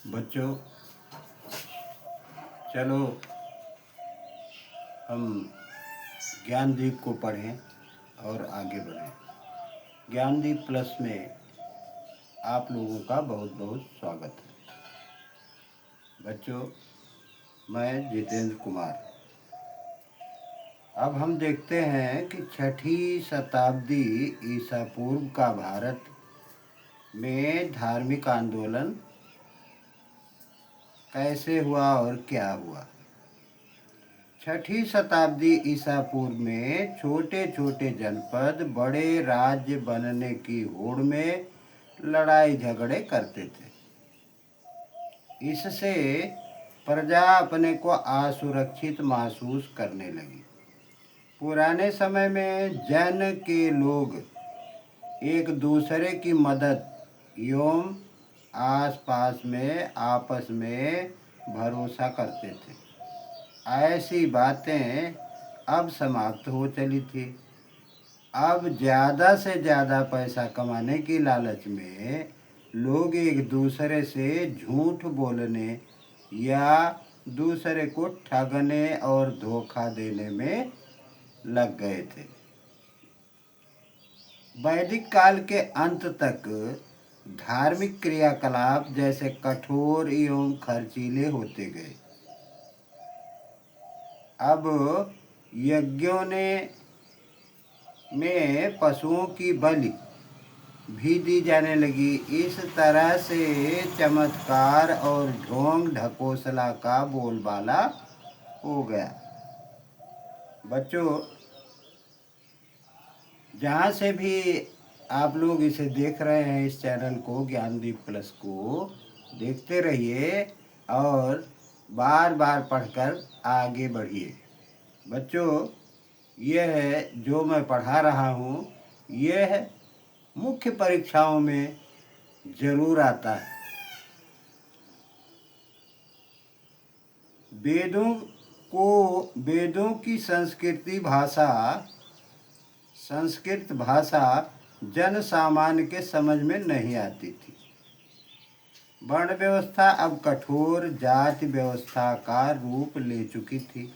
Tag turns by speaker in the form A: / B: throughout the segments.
A: बच्चों, चलो हम ज्ञानदीप को पढ़ें और आगे बढ़ें। ज्ञानदीप प्लस में आप लोगों का बहुत बहुत स्वागत है। बच्चों, मैं जितेंद्र कुमार। अब हम देखते हैं कि 6ठी शताब्दी ईसा पूर्व का भारत में धार्मिक आंदोलन कैसे हुआ और क्या हुआ। 6ठी शताब्दी ईसा पूर्व में छोटे छोटे जनपद बड़े राज्य बनने की होड़ में लड़ाई झगड़े करते थे। इससे प्रजा अपने को असुरक्षित महसूस करने लगी। पुराने समय में जन के लोग एक दूसरे की मदद एवं आसपास में आपस में भरोसा करते थे। ऐसी बातें अब समाप्त हो चली थी। अब ज़्यादा से ज़्यादा पैसा कमाने की लालच में लोग एक दूसरे से झूठ बोलने या दूसरे को ठगने और धोखा देने में लग गए थे। वैदिक काल के अंत तक धार्मिक क्रियाकलाप जैसे कठोर एवं खर्चीले होते गए। अब यज्ञों में पशुओं की बलि भी दी जाने लगी। इस तरह से चमत्कार और ढोंग ढकोसला का बोलबाला हो गया। बच्चों, जहाँ से भी आप लोग इसे देख रहे हैं, इस चैनल को ज्ञानदीप प्लस को देखते रहिए और बार बार पढ़कर आगे बढ़िए। बच्चों, यह जो मैं पढ़ा रहा हूँ यह मुख्य परीक्षाओं में ज़रूर आता है। वेदों की संस्कृत भाषा जन सामान्य के समझ में नहीं आती थी। वर्ण व्यवस्था अब कठोर जाति व्यवस्था का रूप ले चुकी थी।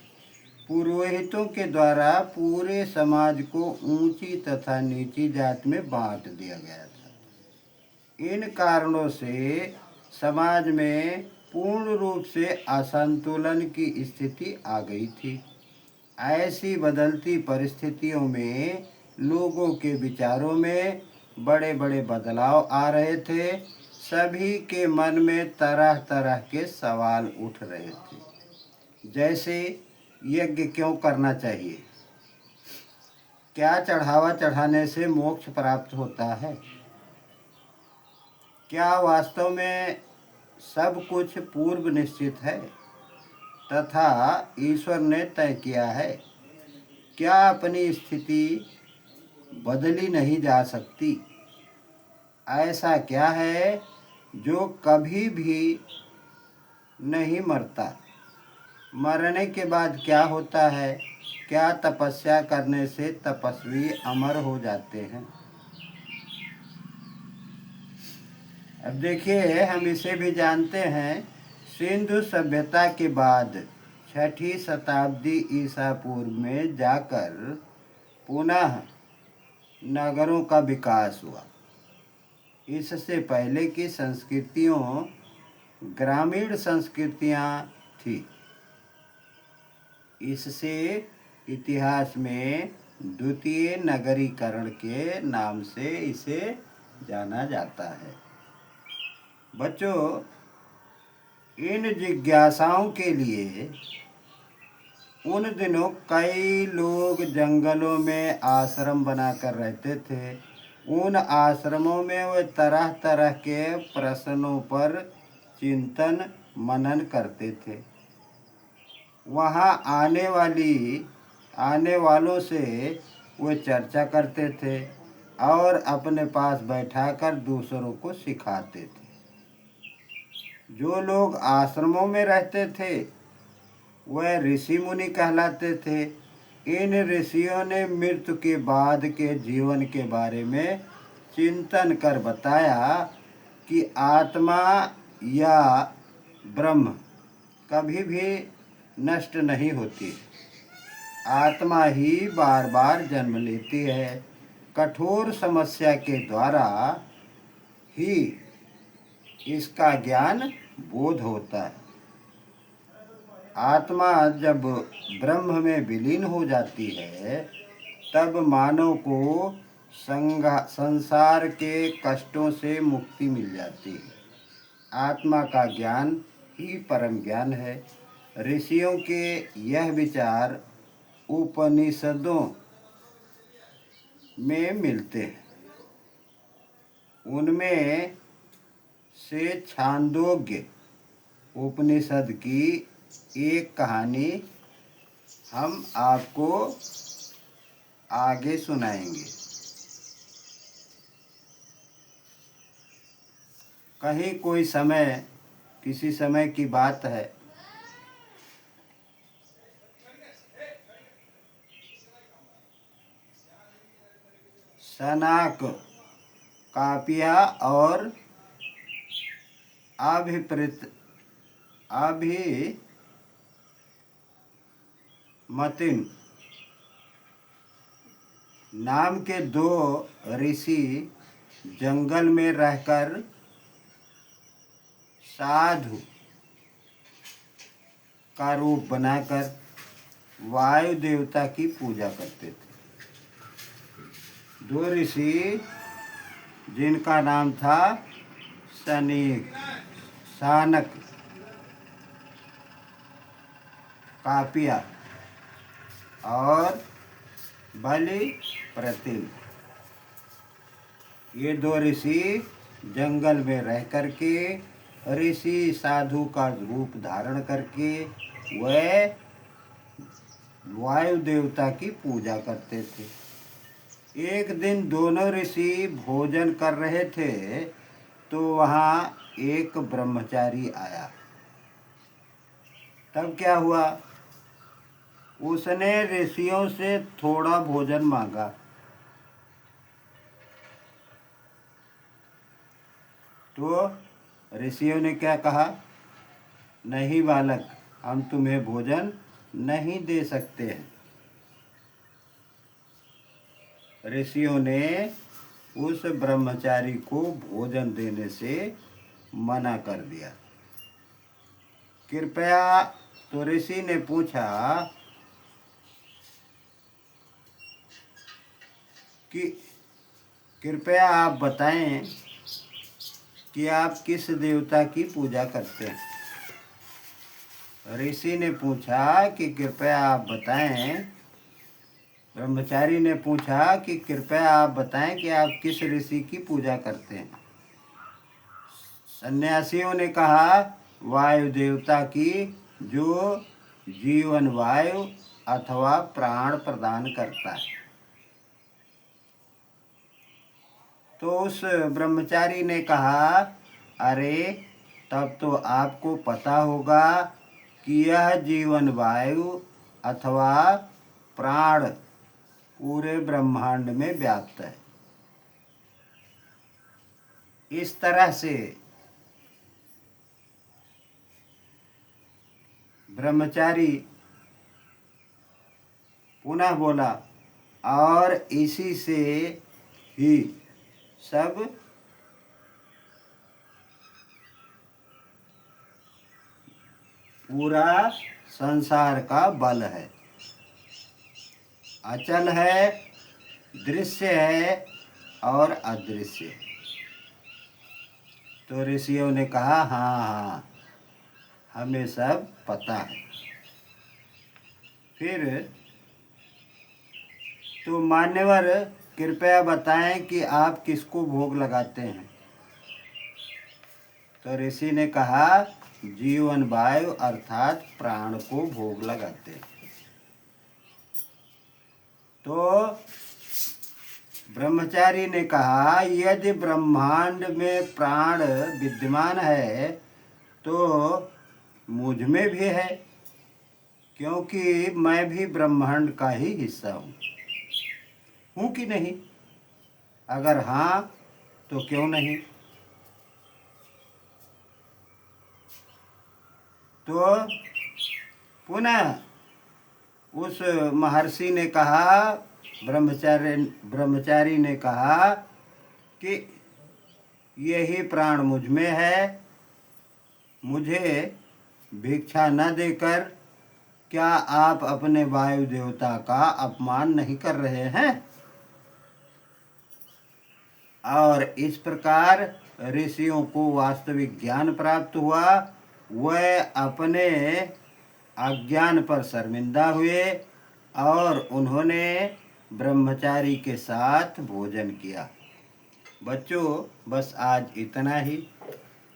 A: पुरोहितों के द्वारा पूरे समाज को ऊंची तथा नीची जाति में बांट दिया गया था। इन कारणों से समाज में पूर्ण रूप से असंतुलन की स्थिति आ गई थी। ऐसी बदलती परिस्थितियों में लोगों के विचारों में बड़े बड़े बदलाव आ रहे थे। सभी के मन में तरह तरह के सवाल उठ रहे थे, जैसे यज्ञ क्यों करना चाहिए, क्या चढ़ावा चढ़ाने से मोक्ष प्राप्त होता है, क्या वास्तव में सब कुछ पूर्व निश्चित है तथा ईश्वर ने तय किया है, क्या अपनी स्थिति बदली नहीं जा सकती, ऐसा क्या है जो कभी भी नहीं मरता, मरने के बाद क्या होता है, क्या तपस्या करने से तपस्वी अमर हो जाते हैं। अब देखिए, हम इसे भी जानते हैं। सिंधु सभ्यता के बाद 6ठी शताब्दी ईसा पूर्व में जाकर पुनः नगरों का विकास हुआ। इससे पहले की संस्कृतियों ग्रामीण संस्कृतियां थी। इससे इतिहास में द्वितीय नगरीकरण के नाम से इसे जाना जाता है। बच्चों, इन जिज्ञासाओं के लिए उन दिनों कई लोग जंगलों में आश्रम बनाकर रहते थे। उन आश्रमों में वे तरह तरह के प्रश्नों पर चिंतन मनन करते थे। वहाँ आने वालों से वे चर्चा करते थे और अपने पास बैठाकर दूसरों को सिखाते थे। जो लोग आश्रमों में रहते थे वह ऋषि मुनि कहलाते थे। इन ऋषियों ने मृत्यु के बाद के जीवन के बारे में चिंतन कर बताया कि आत्मा या ब्रह्म कभी भी नष्ट नहीं होती। आत्मा ही बार बार जन्म लेती है। कठोर समस्या के द्वारा ही इसका ज्ञान बोध होता है। आत्मा जब ब्रह्म में विलीन हो जाती है तब मानव को संसार के कष्टों से मुक्ति मिल जाती है। आत्मा का ज्ञान ही परम ज्ञान है। ऋषियों के यह विचार उपनिषदों में मिलते हैं। उनमें से छांदोग्य उपनिषद की एक कहानी हम आपको आगे सुनाएंगे। कहीं कोई समय, किसी समय की बात है, सनाक, कापिया और अभिमतिन नाम के दो ऋषि जंगल में रहकर साधु का रूप बनाकर वायु देवता की पूजा करते थे। दो ऋषि जिनका नाम था सनीक, सानक, कापिया और बलि प्रतिल, ये दो ऋषि जंगल में रह करके ऋषि साधु का रूप धारण करके वह वायु देवता की पूजा करते थे। एक दिन दोनों ऋषि भोजन कर रहे थे तो वहाँ एक ब्रह्मचारी आया। तब क्या हुआ, उसने ऋषियों से थोड़ा भोजन मांगा। तो ऋषियों ने क्या कहा, नहीं बालक, हम तुम्हें भोजन नहीं दे सकते हैं। ऋषियों ने उस ब्रह्मचारी को भोजन देने से मना कर दिया। कृपया, तो ऋषि ने पूछा कि कृपया आप बताएं कि आप किस देवता की पूजा करते हैं। ऋषि ने पूछा कि कृपया आप बताएं, ब्रह्मचारी ने पूछा कि कृपया आप बताएं कि आप किस ऋषि की पूजा करते हैं। सन्यासियों ने कहा, वायु देवता की, जो जीवन वायु अथवा प्राण प्रदान करता है। तो उस ब्रह्मचारी ने कहा, अरे तब तो आपको पता होगा कि यह जीवन वायु अथवा प्राण पूरे ब्रह्मांड में व्याप्त है। इस तरह से ब्रह्मचारी पुनः बोला, और इसी से ही सब पूरा संसार का बल है। अचल है, दृश्य है और अदृश्य है। तो ऋषियों ने कहा, हाँ हाँ, हमें सब पता है। फिर तो मान्यवर, कृपया बताएं कि आप किसको भोग लगाते हैं। तो ऋषि ने कहा, जीवन वायु अर्थात प्राण को भोग लगाते हैं। तो ब्रह्मचारी ने कहा, यदि ब्रह्मांड में प्राण विद्यमान है तो मुझ में भी है, क्योंकि मैं भी ब्रह्मांड का ही हिस्सा हूँ कि नहीं? अगर हाँ तो क्यों नहीं? तो पुनः उस महर्षि ने कहा, ब्रह्मचारी ने कहा कि यही प्राण मुझ में है, मुझे भिक्षा न देकर क्या आप अपने वायु देवता का अपमान नहीं कर रहे हैं? और इस प्रकार ऋषियों को वास्तविक ज्ञान प्राप्त हुआ। वह अपने अज्ञान पर शर्मिंदा हुए और उन्होंने ब्रह्मचारी के साथ भोजन किया। बच्चों, बस आज इतना ही।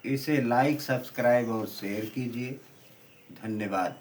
A: इसे लाइक, सब्सक्राइब और शेयर कीजिए। धन्यवाद।